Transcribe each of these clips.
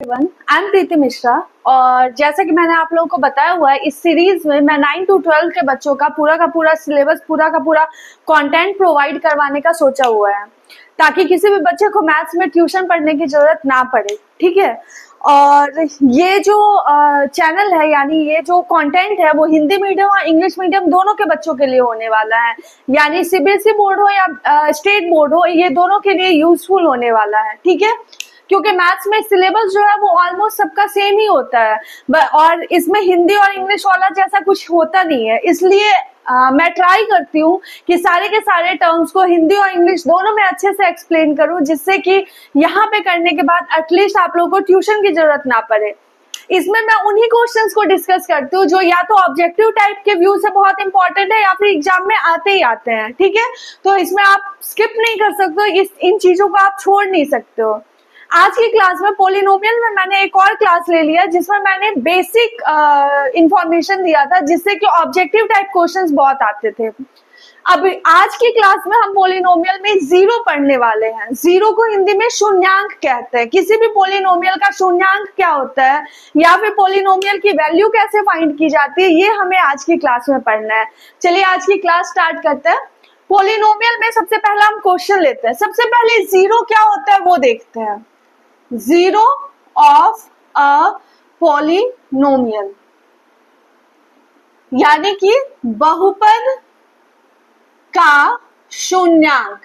I am प्रीति मिश्रा और जैसा कि मैंने आप लोगों को बताया हुआ है, इस सीरीज में मैं 9 to 12 के बच्चों का पूरा सिलेबस, पूरा कंटेंट प्रोवाइड करवाने का सोचा हुआ है ताकि किसी भी बच्चे को मैथ्स में ट्यूशन पढ़ने की जरूरत ना पड़े। ठीक है। और ये जो चैनल है, यानी ये जो कंटेंट है, वो हिंदी मीडियम और इंग्लिश मीडियम दोनों के बच्चों के लिए होने वाला है। यानी सीबीएसई बोर्ड हो या स्टेट बोर्ड हो, ये दोनों के लिए यूजफुल होने वाला है। ठीक है। क्योंकि मैथ्स में सिलेबस जो है वो ऑलमोस्ट सबका सेम ही होता है और इसमें हिंदी और इंग्लिश वाला जैसा कुछ होता नहीं है। इसलिए मैं ट्राई करती हूँ कि सारे के सारे टर्म्स को हिंदी और इंग्लिश दोनों में अच्छे से एक्सप्लेन करूँ, जिससे कि यहाँ पे करने के बाद एटलीस्ट आप लोगों को ट्यूशन की जरूरत ना पड़े। इसमें मैं उन्हीं क्वेश्चंस को डिस्कस करती हूँ जो या तो ऑब्जेक्टिव टाइप के व्यू से बहुत इंपॉर्टेंट है या फिर एग्जाम में आते ही आते हैं। ठीक है। तो इसमें आप स्किप नहीं कर सकते हो, इन चीजों को आप छोड़ नहीं सकते हो। आज की क्लास में पॉलिनोमियल में मैंने एक और क्लास ले लिया जिसमें मैंने बेसिक इंफॉर्मेशन दिया था, जिससे कि ऑब्जेक्टिव टाइप क्वेश्चंस बहुत आते थे। अब आज की क्लास में हम पॉलिनोमियल में जीरो पढ़ने वाले हैं। जीरो को हिंदी में शून्यांक कहते हैं। किसी भी पॉलिनोमियल का शून्यांक क्या होता है या फिर पॉलिनोमियल की वैल्यू कैसे फाइंड की जाती है, ये हमें आज की क्लास में पढ़ना है। चलिए आज की क्लास स्टार्ट करते हैं। पॉलिनोमियल में सबसे पहला हम क्वेश्चन लेते हैं। सबसे पहले जीरो क्या होता है वो देखते हैं। जीरो ऑफ अ पॉलिनोमियल यानी कि बहुपद का शून्यांक।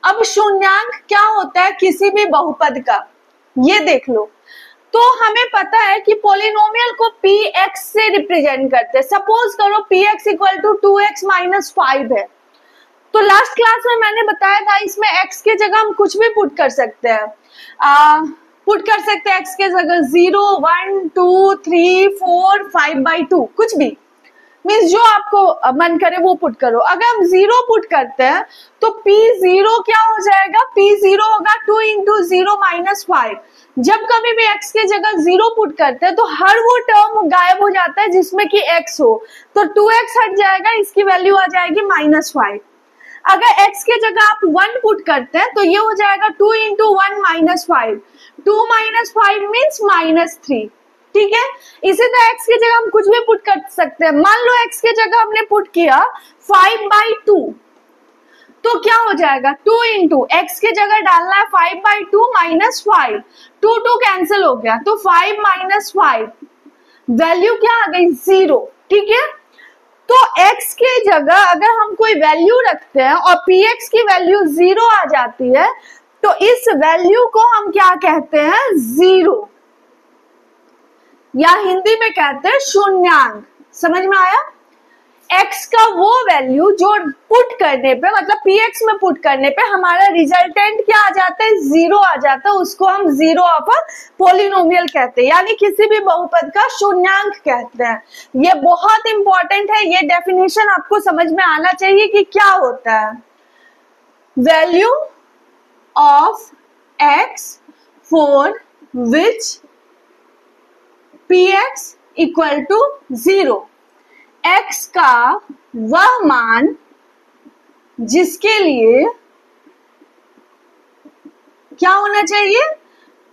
अब शून्यांक क्या होता है किसी भी बहुपद का, ये देख लो। तो हमें पता है कि पॉलिनोमियल को px से रिप्रेजेंट करते हैं। सपोज करो px equal to 2x minus 5 है। तो लास्ट क्लास में मैंने बताया था इसमें x के जगह हम कुछ भी पुट कर सकते हैं। पुट कर सकते हैं x के जगह 0, 1, 2, 3, 4, 5/2, कुछ भी, मीन्स जो आपको मन करे वो पुट करो। अगर हम 0 पुट करते हैं तो p0 क्या हो जाएगा, p0 होगा 2 इंटू 0 माइनस 5। जब कभी भी x के जगह 0 पुट करते हैं तो हर वो टर्म गायब हो जाता है जिसमें कि x हो, तो 2x हट जाएगा, इसकी वैल्यू आ जाएगी -5। अगर x के जगह आप 1 पुट करते हैं तो ये हो जाएगा 2 इंटू 1 माइनस 5। 2 minus 5 means -3। ठीक है। इसी तरह x के जगह हम कुछ भी पुट कर सकते हैं। मान लो x के जगह हमने पुट किया 5/2, तो क्या हो जाएगा 2 इंटू x के जगह डालना है 5/2 माइनस 5, 2 कैंसिल हो गया, तो 5 माइनस 5, वैल्यू क्या आ गई 0। ठीक है। तो x के जगह अगर हम कोई वैल्यू रखते हैं और px की वैल्यू 0 आ जाती है तो इस वैल्यू को हम क्या कहते हैं, जीरो, या हिंदी में कहते हैं शून्यांक। समझ में आया। x का वो वैल्यू जो पुट करने पे, मतलब px में पुट करने पे हमारा रिजल्टेंट क्या आ जाता है, 0 आ जाता है, उसको हम जीरो ऑफ अ पॉलिनोमियल कहते हैं, यानी किसी भी बहुपद का शून्यांक कहते हैं। ये बहुत इंपॉर्टेंट है, ये डेफिनेशन आपको समझ में आना चाहिए कि क्या होता है। Value of x for which px equal to 0। x का वह मान जिसके लिए क्या होना चाहिए,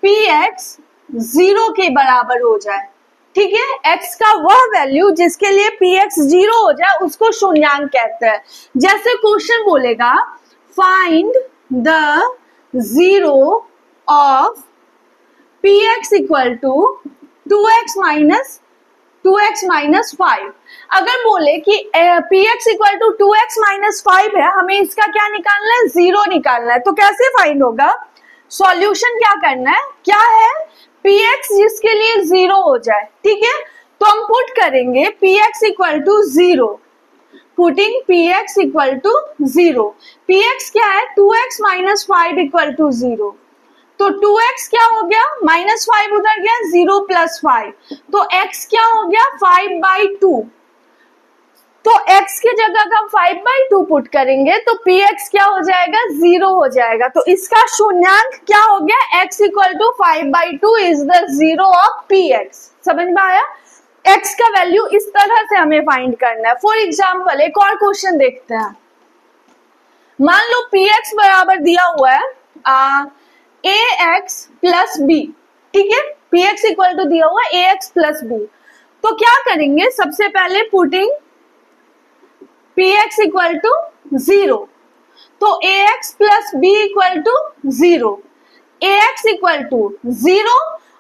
px 0 के बराबर हो जाए। ठीक है। x का वह वैल्यू जिसके लिए px 0 हो जाए उसको शून्यांक कहते हैं। जैसे क्वेश्चन बोलेगा find the zero of px equal to 2x minus 5। अगर बोले कि px equal to 2x minus 5 है, हमें इसका क्या निकालना है, 0 निकालना है। तो कैसे फाइंड होगा, सॉल्यूशन क्या करना है, क्या है, px जिसके लिए 0 हो जाए। ठीक है। तो हम पुट करेंगे px equal to 0, putting px equal to 0। px क्या है, 2x माइनस 5 इक्वल टू 0। तो 2x क्या हो गया, -5 उधर गया, 0 प्लस 5, तो x क्या हो गया 5/2। तो x के जगह अगर हम 5/2 पुट करेंगे तो px क्या हो जाएगा, 0 हो जाएगा। तो इसका शून्यांक क्या हो गया, x equal to 5/2 is the zero of px। समझ में आया। x का वैल्यू इस तरह से हमें फाइंड करना है। फॉर एग्जाम्पल एक और क्वेश्चन देखते हैं। मान लो px बराबर दिया हुआ है ax प्लस बी, ठीक है, पी एक्स इक्वल टू दिया हुआ ए एक्स प्लस बी। तो क्या करेंगे, सबसे पहले putting P X equal to 0, तो A X plus B equal to 0, A X equal to 0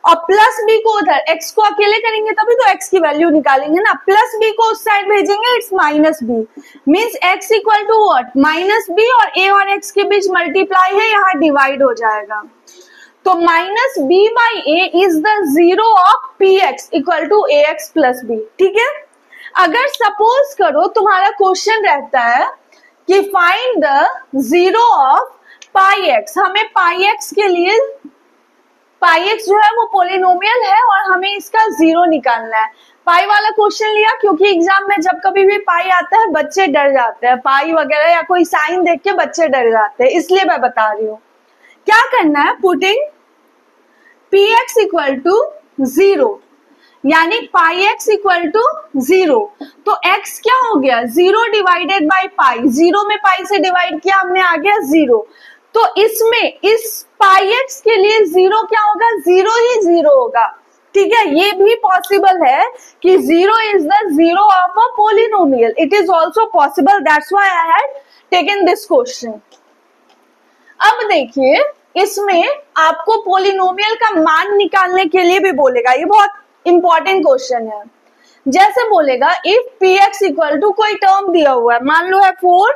और प्लस बी को उधर, एक्स को अकेले करेंगे तभी तो एक्स की वैल्यू निकालेंगे ना, प्लस बी को उस साइड भेजेंगे, it's minus B, means X equal to what, minus B, और ए और एक्स के बीच मल्टीप्लाई है, यहाँ डिवाइड हो जाएगा। तो minus B by A is the zero of P X equal to A X plus B. ठीक है, अगर सपोज करो तुम्हारा क्वेश्चन रहता है कि find the zero of pi x, हमें पाई एक्स के लिए, पाई एक्स जो है वो पोलिनोमियल है और हमें इसका जीरो निकालना है। पाई वाला क्वेश्चन लिया क्योंकि एग्जाम में जब कभी भी पाई आता है बच्चे डर जाते हैं, पाई वगैरह या कोई साइन देख के बच्चे डर जाते हैं, इसलिए मैं बता रही हूँ। क्या करना है, putting P X equal to 0, यानी पाई एक्स इक्वल टू 0, तो x क्या हो गया, 0 डिवाइडेड बाई पाई, 0 में पाई से डिवाइड किया हमने, आ गया 0। तो इसमें इस पाई एक्स के लिए 0 क्या होगा, 0 ही 0 होगा। ठीक है, ये भी पॉसिबल है कि 0 is the zero of a polynomial, it is also possible, that's why I had taken this question. अब देखिए, इसमें आपको पोलिनोमियल का मान निकालने के लिए भी बोलेगा, ये बहुत इंपॉर्टेंट क्वेश्चन है। जैसे बोलेगा if P X equal to, कोई टर्म दिया हुआ है, मान लो है 4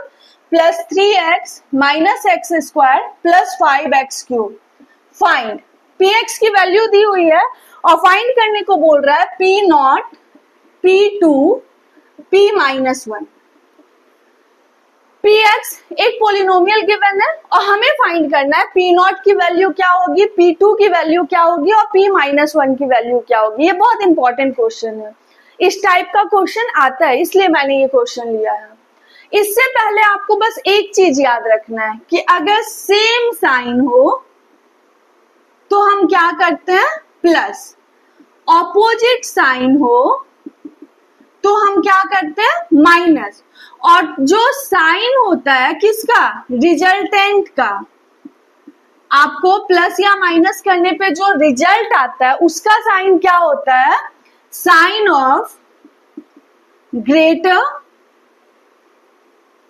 plus 3x minus X square plus 5x cube, find P X की वैल्यू दी हुई है और फाइंड करने को बोल रहा है P naught, P two, P minus 1। P X एक पोलिनोमियल गिवन है और हमें फाइंड करना है पी नॉट की वैल्यू क्या होगी, पी टू की वैल्यू क्या होगी और पी माइनस 1 की वैल्यू क्या होगी। ये बहुत इंपॉर्टेंट क्वेश्चन है, इस टाइप का क्वेश्चन आता है, इसलिए मैंने ये क्वेश्चन लिया है। इससे पहले आपको बस एक चीज याद रखना है कि अगर सेम साइन हो तो हम क्या करते हैं, प्लस, ऑपोजिट साइन हो तो हम क्या करते हैं, माइनस, और जो साइन होता है किसका, रिजल्टेंट का, आपको प्लस या माइनस करने पे जो रिजल्ट आता है उसका साइन क्या होता है, साइन ऑफ ग्रेटर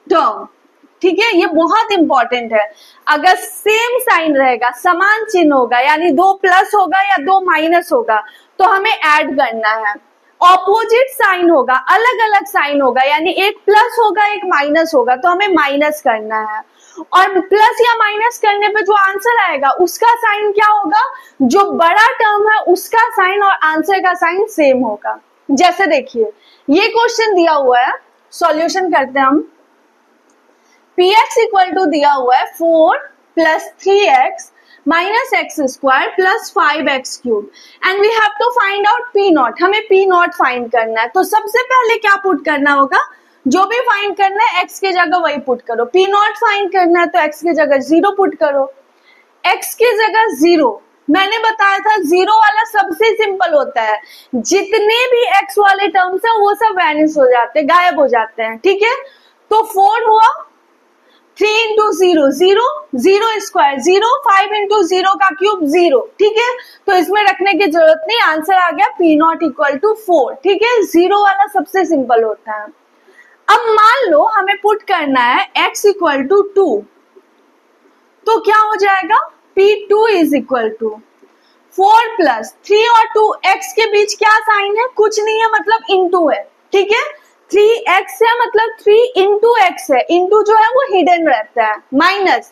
टर्म। ठीक है, ये बहुत इंपॉर्टेंट है। अगर सेम साइन रहेगा, समान चिन्ह होगा, यानी 2 प्लस होगा या 2 माइनस होगा, तो हमें ऐड करना है। ऑपोजिट साइन होगा, अलग अलग साइन होगा, यानी एक प्लस होगा एक माइनस होगा, तो हमें माइनस करना है। और प्लस या माइनस करने पे जो आंसर आएगा उसका साइन क्या होगा, जो बड़ा टर्म है उसका साइन और आंसर का साइन सेम होगा। जैसे देखिए, ये क्वेश्चन दिया हुआ है, सॉल्यूशन करते हैं हम। पी एक्स इक्वल टू दिया हुआ है 4 plus 3x minus X square plus 5x cube, and we have to find out P naught, हमें पी नॉट फाइंड करना है। तो सबसे पहले क्या पुट करना होगा, जो भी फाइंड करना है x के जगह वही पुट करो। पी नॉट फाइंड करना है तो x की जगह 0 पुट करो, x की जगह 0, मैंने बताया था 0 वाला सबसे सिंपल होता है, जितने भी x वाले टर्म्स है वो सब वैनिश हो जाते हैं, गायब हो जाते हैं। ठीक है, तो 4 हुआ, 3 इंटू 0 0, 0 स्क्वायर 0, 5 इंटू 0 का क्यूब 0। ठीक है, तो इसमें रखने की जरूरत नहीं, आंसर आ गया पी नॉट इक्वल टू 4। ठीक है, 0 वाला सबसे सिंपल होता है। अब मान लो हमें पुट करना है x इक्वल टू 2, तो क्या हो जाएगा, P2 is equal to 4 plus 3 और 2, x के बीच क्या साइन है, कुछ नहीं है, मतलब इंटू है। ठीक है, 3x है मतलब 3 इंटू एक्स है, इंटू जो है वो हिडन रहता है, माइनस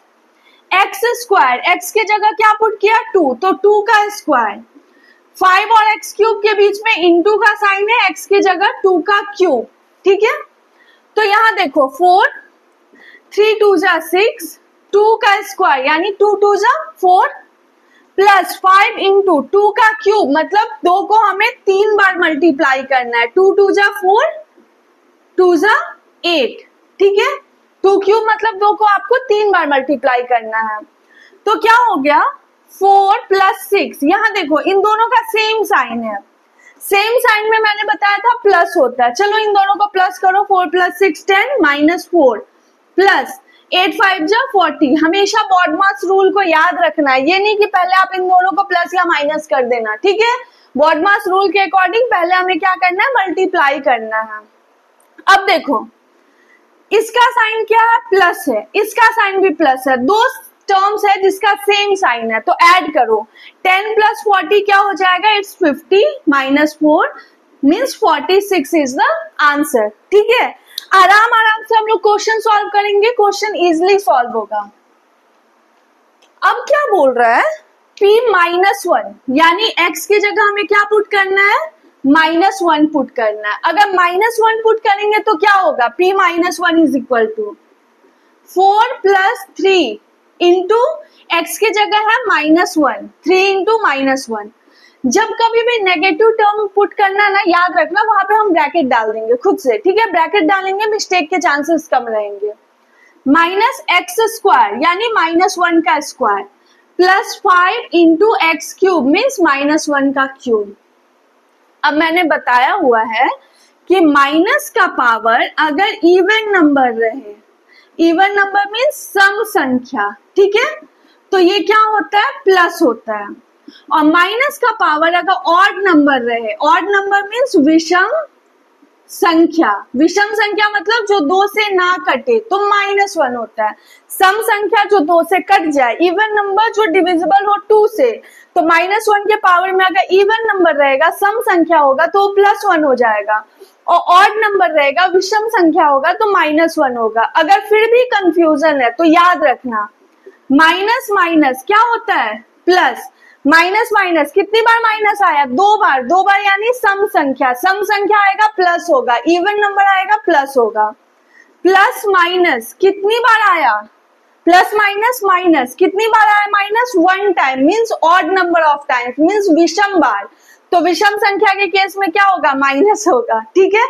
एक्स स्क्वायर, एक्स के जगह क्या पुट किया 2, तो 2 का स्क्वायर, 5 और एक्स क्यूब के बीच में इंटू का साइन है, एक्स की जगह 2 का क्यूब। ठीक है, तो यहां देखो 4, 3 2 जा 6, 2 का स्क्वायर यानी 2 2 जा 4 प्लस 5 इंटू 2 का क्यूब, मतलब 2 को हमें 3 बार मल्टीप्लाई करना है, 2 2 जा 4, 2 जा 8। ठीक है, 2 क्यूब मतलब 2 को आपको 3 बार मल्टीप्लाई करना है, तो क्या हो गया 4 प्लस 6। यहाँ देखो इन दोनों का सेम साइन है, सेम साइन में मैंने बताया था प्लस होता है, चलो इन दोनों को प्लस करो, 4 प्लस 6 10 माइनस 4 प्लस 8 5 जा 40। हमेशा बॉडमास रूल को याद रखना है, ये नहीं कि पहले आप इन दोनों को प्लस या माइनस कर देना, ठीक है। बॉडमास रूल के अकॉर्डिंग पहले हमें क्या करना है, मल्टीप्लाई करना है। अब देखो इसका साइन क्या है, प्लस है, इसका साइन भी प्लस है, दो टर्म्स है जिसका सेम साइन है, तो ऐड करो। 10 प्लस 40 क्या हो जाएगा, it's 50 minus 4 means 46 is the answer, ठीक है। आराम आराम से हम लोग क्वेश्चन सॉल्व करेंगे, क्वेश्चन इजिली सॉल्व होगा। अब क्या बोल रहा है, p माइनस 1 यानी x की जगह हमें क्या पुट करना है, -1 पुट करना है। अगर -1 पुट करेंगे तो क्या होगा, p minus 1 is equal to 4 plus 3 into X की जगह है -1, 3 इंटू -1। जब कभी भी नेगेटिव टर्म पुट करना ना, याद रखना वहां पे हम ब्रैकेट डाल देंगे खुद से, ठीक है। ब्रैकेट डालेंगे, मिस्टेक के चांसेस कम रहेंगे। माइनस एक्स स्क्वायर यानी -1 का square plus 5 into x cube means -1 का क्यूब। अब मैंने बताया हुआ है कि माइनस का पावर अगर इवन नंबर रहे, इवन नंबर मीन्स सम संख्या, ठीक है, तो ये क्या होता है, प्लस होता है। और माइनस का पावर अगर ऑड नंबर रहे, ऑड नंबर मीन्स विषम संख्या, विषम संख्या मतलब जो 2 से ना कटे तो -1 होता है। सम संख्या जो 2 से कट जाए, इवन नंबर जो डिविजिबल हो 2 से, तो -1 के पावर में अगर इवन नंबर रहेगा, सम संख्या होगा तो +1 हो जाएगा, और ऑड नंबर रहेगा, विषम संख्या होगा तो -1 होगा। अगर फिर भी कंफ्यूजन है तो याद रखना माइनस माइनस क्या होता है, प्लस, माइनस माइनस कितनी बार माइनस आया, 2 बार, 2 बार यानी सम संख्या, सम संख्या आएगा प्लस होगा, इवन नंबर आएगा प्लस होगा। प्लस माइनस कितनी बार आया, प्लस माइनस माइनस कितनी बार आया, minus 1 time means odd number of times means विषम बार, तो विषम संख्या के केस में क्या होगा, माइनस होगा, ठीक है।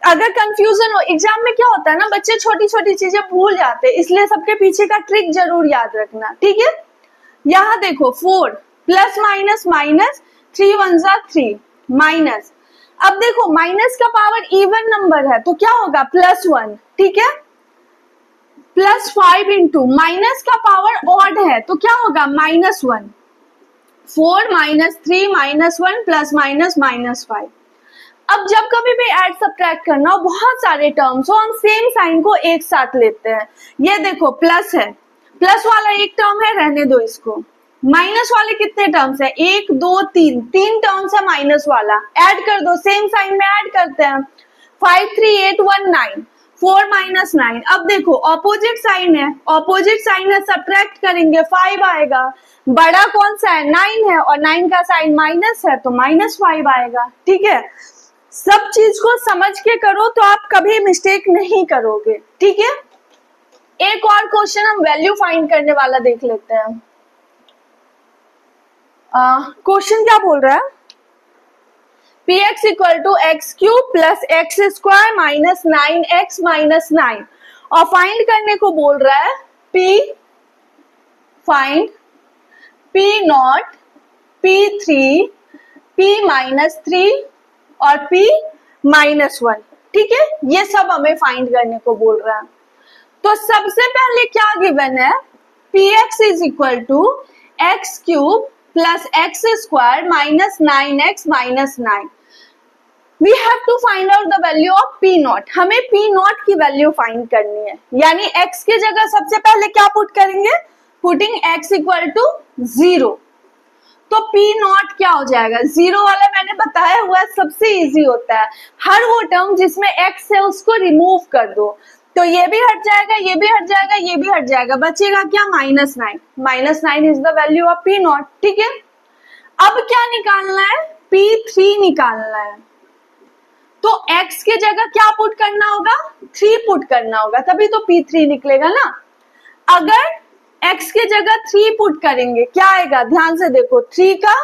अगर कंफ्यूजन हो, एग्जाम में क्या होता है ना, बच्चे छोटी छोटी चीजें भूल जाते हैं, इसलिए सबके पीछे का ट्रिक जरूर याद रखना, ठीक है। यहाँ देखो 4 प्लस माइनस माइनस, 3 1 जा 3 माइनस। अब देखो माइनस का पावर इवन नंबर है तो क्या होगा, +1, ठीक है। प्लस 5 इंटू माइनस का पावर ऑड है तो क्या होगा, -1, 4 माइनस 3 -1 प्लस माइनस -5। अब जब कभी भी ऐड सब्ट्रैक्ट करना हो, बहुत सारे टर्म्स हो, हम सेम साइन को एक साथ लेते हैं। ये देखो प्लस है, प्लस वाला एक टर्म है, रहने दो इसको। माइनस वाले कितने टर्म्स है, 1 2 3, 3 टर्म्स है माइनस वाला, ऐड कर दो, सेम साइन में ऐड करते हैं। 5 3 8 1 9, 4 माइनस 9। अब देखो ऑपोजिट साइन है, ऑपोजिट साइन है, सब्ट्रैक्ट करेंगे 5 आएगा। बड़ा कौन सा है, 9 है, और 9 का साइन माइनस है तो -5 आएगा, ठीक है। सब चीज को समझ के करो तो आप कभी मिस्टेक नहीं करोगे, ठीक है। एक और क्वेश्चन हम वैल्यू फाइंड करने वाला देख लेते हैं। क्वेश्चन क्या बोल रहा है, px equal to X cube plus X square minus 9x minus 9, और फाइंड करने को बोल रहा है find p naught, p3, p minus 3 और p माइनस 1, ठीक है। ये सब हमें फाइंड करने को बोल रहा है। तो सबसे पहले क्या गिवन है, px is equal to X cube plus X square minus 9x minus 9। We have to find out the value of P naught. हमें पी नॉट की वैल्यू फाइंड करनी है, यानी x की जगह सबसे पहले क्या पुट करेंगे, पुटिंग x इक्वल टू 0। तो पी नॉट क्या हो जाएगा, 0 वाला मैंने बताया हुआ है, सबसे इजी होता है। हर वो टर्म जिसमें x है उसको रिमूव कर दो, तो ये भी हट जाएगा, ये भी हट जाएगा, ये भी हट जाएगा, बचेगा क्या, -9। -9 is the value of P not, ठीक है। अब क्या निकालना है, P3 निकालना है। तो x के जगह क्या पुट करना होगा, 3 पुट करना होगा, तभी तो P3 निकलेगा ना। अगर x के जगह 3 पुट करेंगे क्या आएगा, ध्यान से देखो, 3 का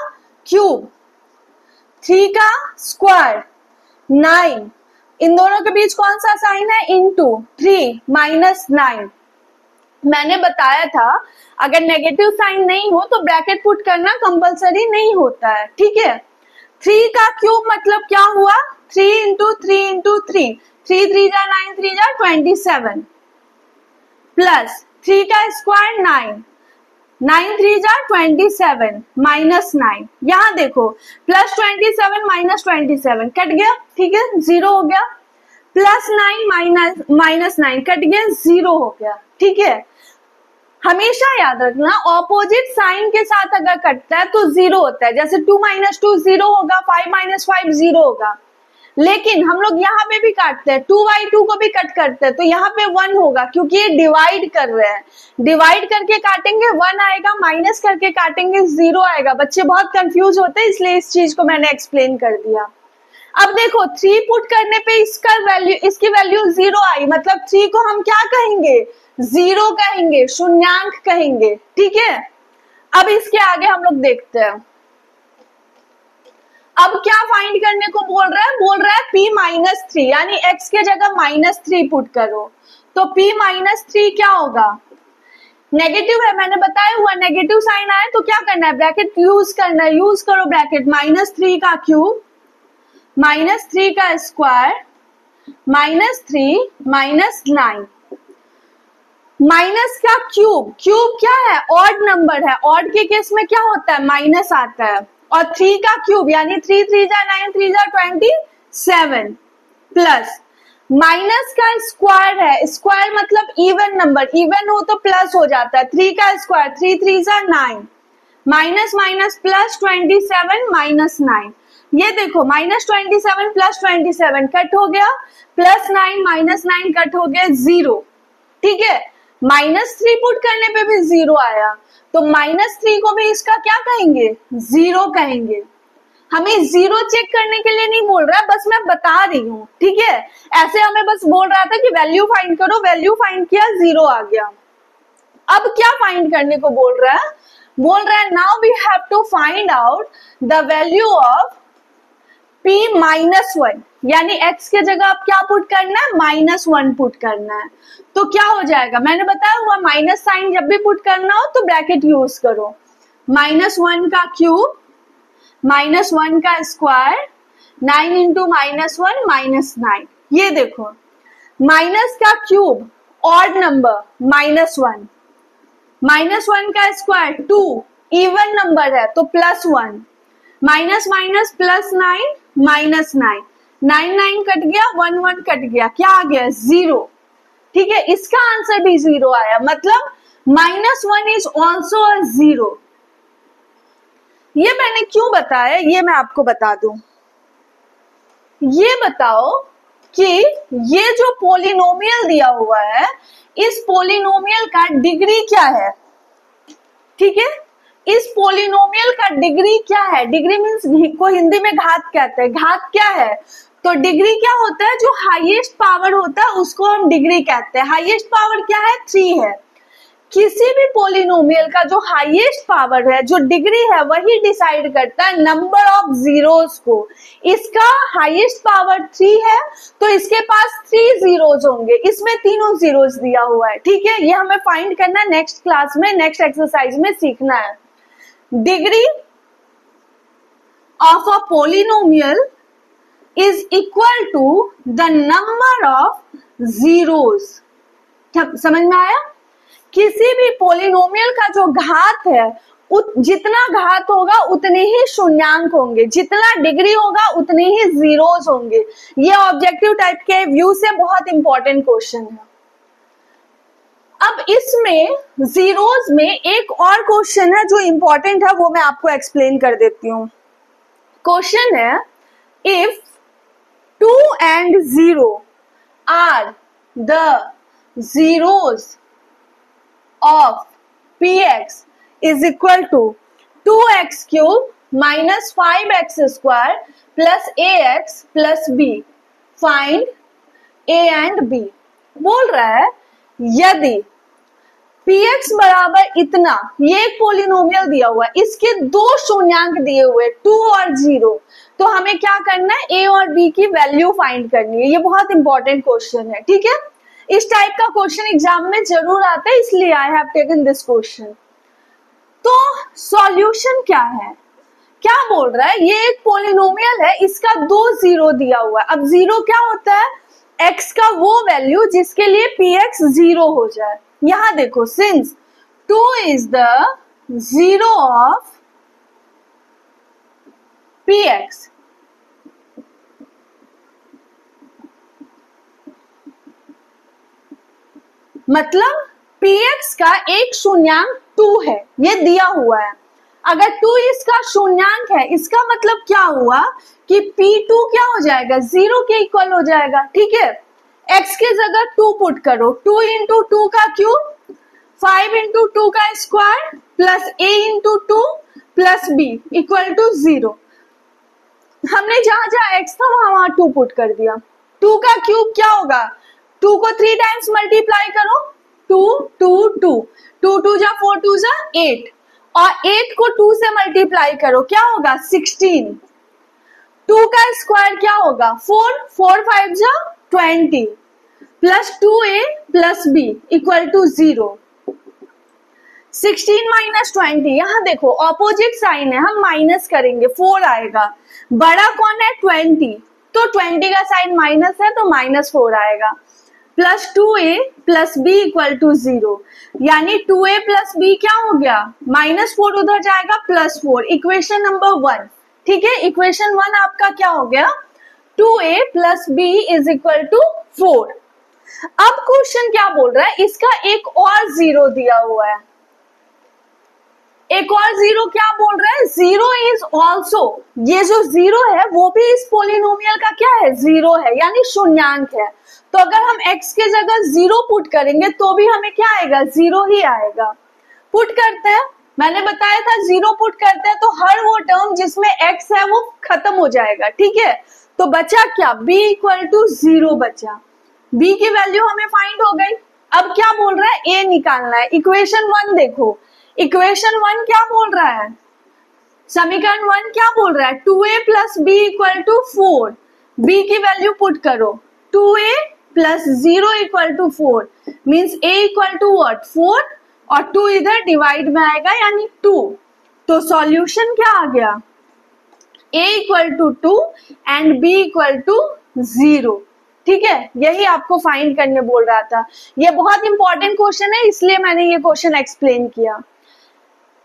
क्यूब, 3 का स्क्वायर, 9, इन दोनों के बीच कौन सा साइन है, इनटू 3 माइनस 9। मैंने बताया था अगर नेगेटिव साइन नहीं हो तो ब्रैकेट पुट करना कंपलसरी नहीं होता है, ठीक है। 3 का क्यूब मतलब क्या हुआ, 3 इंटू 3 इंटू 3, 3 3 जा 9, 3 जा 27, प्लस 3 का स्क्वायर 9, 9 3 जा 27 माइनस 9, यहाँ देखो प्लस 27 माइनस 27 कट गया, ठीक है, 0 हो गया, प्लस 9 माइनस 9 कट गया, 0 हो गया, ठीक है। हमेशा याद रखना ऑपोजिट साइन के साथ अगर कटता है तो 0 होता है, जैसे 2 माइनस 2 0 होगा, 5 माइनस 5 0 होगा। लेकिन हम लोग यहाँ पे भी काटते हैं, 2/2 को भी कट करते हैं, तो यहाँ पे 1 होगा क्योंकि ये डिवाइड कर रहे हैं, डिवाइड करके काटेंगे 1 आएगा, माइनस करके काटेंगे 0 आएगा। बच्चे बहुत कंफ्यूज होते हैं, इसलिए इस चीज को मैंने एक्सप्लेन कर दिया। अब देखो 3 पुट करने पे इसकी वैल्यू 0 आई, मतलब 3 को हम क्या कहेंगे, 0 कहेंगे, शून्यांक कहेंगे, ठीक है। अब इसके आगे हम लोग देखते हैं, अब क्या फाइंड करने को बोल रहा है p माइनस 3, यानी x के जगह -3 पुट करो, तो p माइनस 3 क्या होगा, नेगेटिव है, मैंने बताया हुआ नेगेटिव साइन आए तो क्या करना है, ब्रैकेट यूज करना है, यूज करो ब्रैकेट, -3 का क्यूब, -3 का स्क्वायर, -3 -9, माइनस का क्यूब, क्यूब क्या है, ऑड नंबर है, ऑड के केस में क्या होता है, माइनस आता है, और 3 का क्यूब यानी 3 3 जा 9 3 जा 27, प्लस माइनस का स्क्वायर है, स्क्वायर मतलब इवन नंबर, इवन हो तो प्लस हो जाता है, 3 का स्क्वायर 3 3 जा 9, माइनस माइनस प्लस 27 माइनस 9, ये देखो -27 प्लस 27 कट हो गया, प्लस 9 माइनस 9 कट हो गया, 0, ठीक है। -3 पुट करने पे भी 0 आया, तो -3 को भी इसका क्या कहेंगे, 0 कहेंगे। हमें 0 चेक करने के लिए नहीं बोल रहा, बस मैं बता रही हूँ, ठीक है। ऐसे हमें बस बोल रहा था कि वैल्यू फाइंड करो, वैल्यू फाइंड किया, 0 आ गया। अब क्या फाइंड करने को बोल रहा है, now we have to find out the value of p -1, यानी x के जगह आप क्या पुट करना है, -1 पुट करना है, तो क्या हो जाएगा, मैंने बताया हुआ माइनस साइन जब भी पुट करना हो तो ब्रैकेट यूज करो, -1 का क्यूब, -1 का स्क्वायर, 9 इंटू -1 -9, ये देखो माइनस का क्यूब ऑड नंबर -1, -1 का स्क्वायर 2 इवन नंबर है तो +1, माइनस माइनस प्लस 9 -9, 9 9 कट गया, 1 1 कट गया, क्या आ गया, 0, ठीक है। इसका आंसर भी 0 आया, मतलब -1 इज ऑल्सो अ 0। ये मैंने क्यों बताया, ये मैं आपको बता दूं। ये बताओ कि ये जो पोलिनोमियल दिया हुआ है, इस पोलिनोमियल का डिग्री क्या है, ठीक है। इस पोलिनोमियल का डिग्री क्या है, डिग्री मीन्स को हिंदी में घात कहते हैं, घात क्या है, तो डिग्री क्या होता है, जो हाईएस्ट पावर होता है उसको हम डिग्री कहते हैं। हाईएस्ट पावर क्या है, 3 है। किसी भी पोलिनोमियल का जो हाईएस्ट पावर है, जो डिग्री है, वही डिसाइड करता है नंबर ऑफ जीरोस को। इसका हाईएस्ट पावर 3 है तो इसके पास 3 जीरोस होंगे, इसमें तीनों जीरोस दिया हुआ है, ठीक है। ये हमें फाइंड करना है, नेक्स्ट क्लास में, नेक्स्ट एक्सरसाइज में सीखना है। Degree of a polynomial is equal to the number of zeros। समझ में आया, किसी भी पोलिनोमियल का जो घात है, जितना घात होगा उतने ही शून्यांक होंगे, जितना डिग्री होगा उतने ही जीरोस होंगे। ये ऑब्जेक्टिव टाइप के व्यू से बहुत इंपॉर्टेंट क्वेश्चन है। अब इसमें जीरोस में एक और क्वेश्चन है जो इंपॉर्टेंट है, वो मैं आपको एक्सप्लेन कर देती हूँ। क्वेश्चन है, if 2 and 0 are the zeros of px is equal to 2x cube minus 5x square plus ax plus b, find a and b। बोल रहा है यदि px बराबर इतना, ये एक पोलिनोमियल दिया हुआ है, इसके 2 शून्यांक दिए हुए 2 और 0, तो हमें क्या करना है, a और b की वैल्यू फाइंड करनी है। ये बहुत इंपॉर्टेंट क्वेश्चन है, ठीक है। इस टाइप का क्वेश्चन एग्जाम में जरूर आता है, इसलिए I have taken this question. तो सॉल्यूशन क्या है, क्या बोल रहा है, ये एक पोलिनोमियल है, इसका 2 जीरो दिया हुआ है। अब जीरो क्या होता है, x का वो वैल्यू जिसके लिए px 0 हो जाए, यहां देखो, since 2 is the zero of px, मतलब px का एक शून्यांक 2 है, ये दिया हुआ है। अगर 2 इसका शून्यांक है, इसका मतलब क्या हुआ कि p2 क्या हो जाएगा, 0 के इक्वल हो जाएगा। ठीक है, x की जगह 2 पुट करो, 2 इंटू 2 का क्यूब, 5 इंटू 2 का square plus a into 2 plus b equal to 0। हमने जहां जहां x था वहां 2 पुट कर दिया। 2 का क्यूब क्या होगा, 2 को 3 टाइम्स मल्टीप्लाई करो, 2 2 2 2 2 जा 4 2 जा 8, और 8 को 2 से मल्टीप्लाई करो, क्या होगा 16। 2 का स्क्वायर क्या होगा 4 4 5 जा 20 plus 2a plus b equal to 0। 16 minus 20, यहां देखो ऑपोजिट साइन है, हम माइनस करेंगे 4 आएगा। बड़ा कौन है 20, तो 20 का साइन माइनस है तो माइनस 4 आएगा। Plus 2a plus b equal to 0, यानी 2a प्लस b क्या हो गया, -4 उधर जाएगा प्लस 4, इक्वेशन नंबर 1। ठीक है, इक्वेशन 1 आपका क्या हो गया, 2a plus b is equal to 4। अब क्वेश्चन क्या बोल रहा है, इसका एक और 0 दिया हुआ है, एक और 0 क्या बोल रहा है, 0 इज ऑल्सो, ये जो 0 है वो भी इस पोलिनोमियल का क्या है, 0 है, यानी शून्यांक है। तो अगर हम x के जगह 0 पुट करेंगे तो भी हमें क्या आएगा, 0 ही आएगा। पुट करते हैं, मैंने बताया था 0 पुट करते हैं तो हर वो टर्म जिसमें x है वो खत्म हो जाएगा। ठीक है, तो बचा क्या, b इक्वल टू 0 बचा, b की वैल्यू हमें फाइंड हो गई। अब क्या बोल रहा है, a निकालना है। इक्वेशन 1 देखो, इक्वेशन 1 क्या बोल रहा है, समीकरण 1 क्या बोल रहा है, 2a plus b equal to 4, b की वैल्यू पुट करो, 2a plus 0 equal to 4 means a equal to what 4, और 2 इधर डिवाइड में आएगा यानी 2, तो सॉल्यूशन क्या आ गया, a equal to 2 and b equal to 0। ठीक है, यही आपको फाइंड करने बोल रहा था। ये बहुत इंपॉर्टेंट क्वेश्चन है, इसलिए मैंने ये क्वेश्चन एक्सप्लेन किया।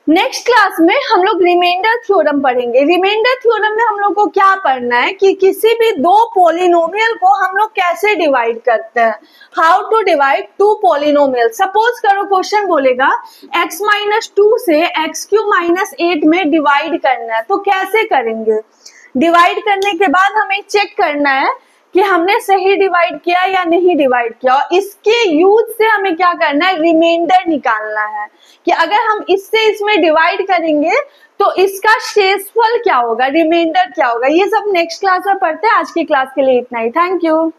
नेक्स्ट क्लास में हम लोग रिमाइंडर थ्योरम पढ़ेंगे। रिमाइंडर थ्योरम में हम लोग को क्या पढ़ना है कि किसी भी दो पोलिनोमियल को हम लोग कैसे डिवाइड करते हैं, how to divide to polynomial. Suppose करो क्वेश्चन बोलेगा x माइनस 2 से x³ माइनस 8 में डिवाइड करना है, तो कैसे करेंगे। डिवाइड करने के बाद हमें चेक करना है कि हमने सही डिवाइड किया या नहीं डिवाइड किया, और इसके यूज से हमें क्या करना है, रिमाइंडर निकालना है कि अगर हम इससे इसमें डिवाइड करेंगे तो इसका शेषफल क्या होगा, रिमाइंडर क्या होगा। ये सब नेक्स्ट क्लास में पढ़ते हैं। आज की क्लास के लिए इतना ही, थैंक यू।